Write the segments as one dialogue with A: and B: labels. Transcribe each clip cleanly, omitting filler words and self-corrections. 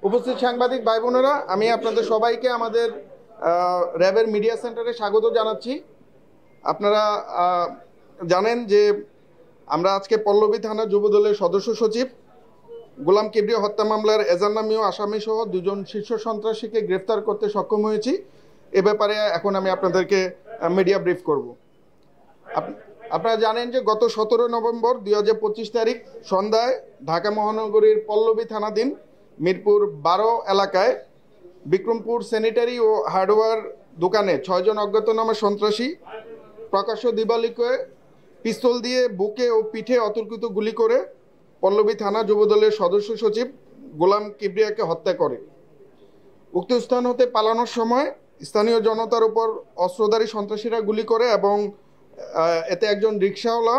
A: উপস্থিত সাংবাদিক ভাই বোনেরা, আমি আপনাদের সবাইকে আমাদের র্যাবের মিডিয়া সেন্টারে স্বাগত জানাচ্ছি। আপনারা জানেন যে আমরা আজকে পল্লবী থানা যুবদলের সদস্য সচিব গোলাম কিবরিয়া হত্যা মামলার এজাহারনামীয় আসামি সহ দুজন শীর্ষ সন্ত্রাসীকে গ্রেফতার করতে সক্ষম হয়েছি। এ ব্যাপারে এখন আমি আপনাদেরকে মিডিয়া ব্রিফ করব। আপনারা জানেন যে গত 17 নভেম্বর 2025 তারিখ সন্ধ্যায় ঢাকা মহানগরীর পল্লবী থানাধীন মিরপুর 12 এলাকায় বিক্রমপুর স্যানিটারি ও হার্ডওয়্যার দোকানে 6 জন অজ্ঞাতনামা সন্ত্রাসী প্রকাশ্য দিবালোকে পিস্তল দিয়ে বুকে ও পিঠে অতর্কিত গুলি করে পল্লবী থানা যুবদলের সদস্য সচিব গোলাম কিবরিয়াকে হত্যা করে। উক্ত স্থান হতে পালানোর সময় স্থানীয় জনতার উপর অস্ত্রধারী সন্ত্রাসীরা গুলি করে এবং এতে একজন রিকশাওয়ালা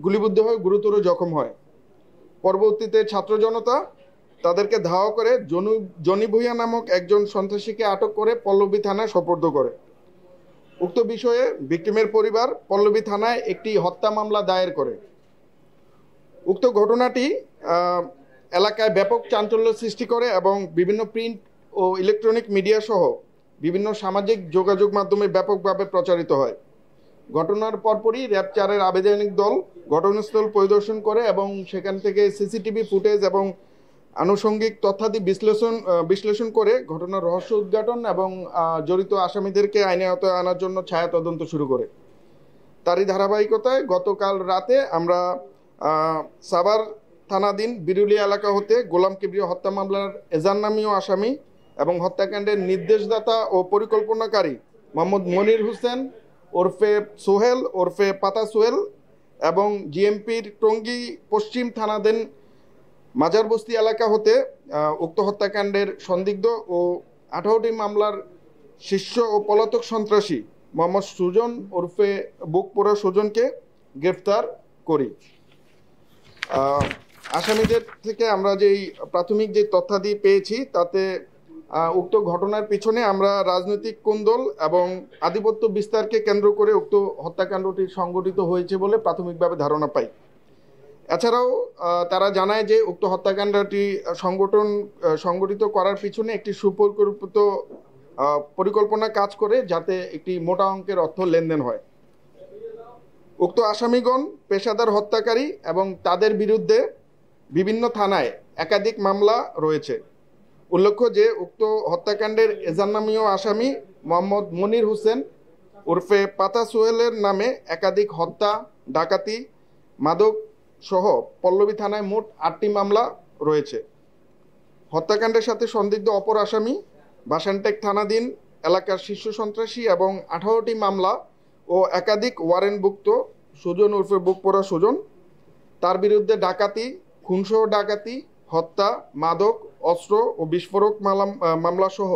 A: গুলিবিদ্ধ হয়ে গুরুতর জখম হয়। পরবর্তীতে ছাত্র জনতা তাদেরকে ধাওয়া করে জনি ভূঁইয়া নামক একজন সন্ত্রাসীকে আটক করে পল্লবী থানায় সোপর্দ করে। উক্ত বিষয়ে ভিকটিমের পরিবার পল্লবী থানায় একটি হত্যা মামলা দায়ের করে। উক্ত ঘটনাটি এলাকায় ব্যাপক চাঞ্চল্য সৃষ্টি করে এবং বিভিন্ন প্রিন্ট ও ইলেকট্রনিক মিডিয়া সহ বিভিন্ন সামাজিক যোগাযোগ মাধ্যমে ব্যাপকভাবে প্রচারিত হয়। ঘটনার পরপরই র্যাব 4-এর আবেদনিক দল ঘটনাস্থল পরিদর্শন করে এবং সেখান থেকে সিসিটিভি ফুটেজ এবং আনুষঙ্গিক তথ্যাদি বিশ্লেষণ করে ঘটনার রহস্য উদ্ঘাটন এবং জড়িত আসামিদেরকে আইনের আওতায় আনার জন্য ছায়া তদন্ত শুরু করে। তারই ধারাবাহিকতায় গতকাল রাতে আমরা সাভার থানাধীন বিরুলিয়া এলাকা হতে গোলাম কিবরিয়া হত্যা মামলার এজাহারনামীয় আসামি এবং হত্যাকাণ্ডের নির্দেশদাতা ও পরিকল্পনাকারী মোহাম্মদ মনির হোসেন ওরফে সোহেল ওরফে পাতা সোহেল এবং জিএমপির টঙ্গী পশ্চিম থানাধীন মাজারবস্তি এলাকা হতে উক্ত হত্যাকাণ্ডের সন্দিগ্ধ ও 18টি মামলার শীর্ষ ও পলাতক সন্ত্রাসী মোহাম্মদ সুজন ওরফে বুকপোড়া সুজনকে গ্রেফতার করি। আসামিদের থেকে আমরা যেই প্রাথমিক যে তথ্যাদি পেয়েছি তাতে উক্ত ঘটনার পিছনে আমরা রাজনৈতিক কোন্দল এবং আধিপত্য বিস্তারকে কেন্দ্র করে উক্ত হত্যাকাণ্ডটি সংগঠিত হয়েছে বলে প্রাথমিকভাবে ধারণা পাই। এছাড়াও তারা জানায় যে উক্ত হত্যাকাণ্ডটি সংগঠিত করার পিছনে একটি সুপরিকল্পিত পরিকল্পনা কাজ করে যাতে একটি মোটা অঙ্কের অর্থ লেনদেন হয়। উক্ত আসামিগণ পেশাদার হত্যাকারী এবং তাদের বিরুদ্ধে বিভিন্ন থানায় একাধিক মামলা রয়েছে। উল্লেখ্য যে উক্ত হত্যাকাণ্ডের এজাহারনামীয় আসামি মোহাম্মদ মনির হোসেন ওরফে পাতা সোহেলের নামে একাধিক হত্যা, ডাকাতি, মাদক সহ পল্লবী থানায় মোট 8টি মামলা রয়েছে। হত্যাকাণ্ডের সাথে সন্দিগ্ধ অপর আসামি বাসানটেক থানাধীন এলাকার শীর্ষ সন্ত্রাসী এবং 18টি মামলা ও একাধিক ওয়ারেন্টভুক্ত সুজন ওরফে বুকপোড়া সুজন, তার বিরুদ্ধে ডাকাতি, খুনসহ ডাকাতি, হত্যা, মাদক, অস্ত্র ও বিস্ফোরক মামলা সহ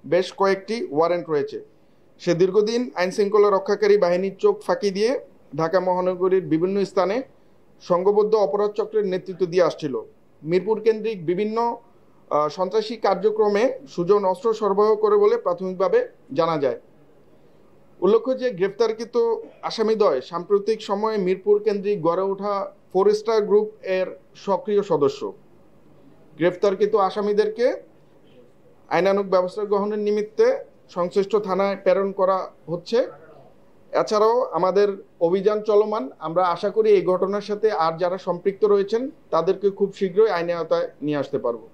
A: বেশ কয়েকটি ওয়ারেন্ট রয়েছে। সে দীর্ঘদিন আইনশৃঙ্খলা রক্ষাকারী বাহিনীর চোখ ফাঁকি দিয়ে ঢাকা মহানগরীর বিভিন্ন স্থানে সংঘবদ্ধ অপরাধ চক্রের নেতৃত্ব দিয়ে আসছিল। মিরপুর কেন্দ্রিক বিভিন্ন সন্ত্রাসী কার্যক্রমে সুজন অস্ত্র সরবরাহ করে বলে প্রাথমিকভাবে জানা যায়। উল্লেখ্য যে গ্রেফতারকৃত আসামিদ্বয় সাম্প্রতিক সময়ে মিরপুর কেন্দ্রিক গড়ে ওঠা 4 স্টার গ্রুপ এর সক্রিয় সদস্য। গ্রেফতারকৃত আসামিদেরকে আইনানুগ ব্যবস্থা গ্রহণের নিমিত্তে সংশ্লিষ্ট থানায় প্রেরণ করা হচ্ছে। এছাড়াও আমাদের অভিযান চলমান। আমরা আশা করি এই ঘটনার সাথে আর যারা সম্পৃক্ত রয়েছেন তাদেরকে খুব শীঘ্রই আইনের আওতায় নিয়ে আসতে পারবো।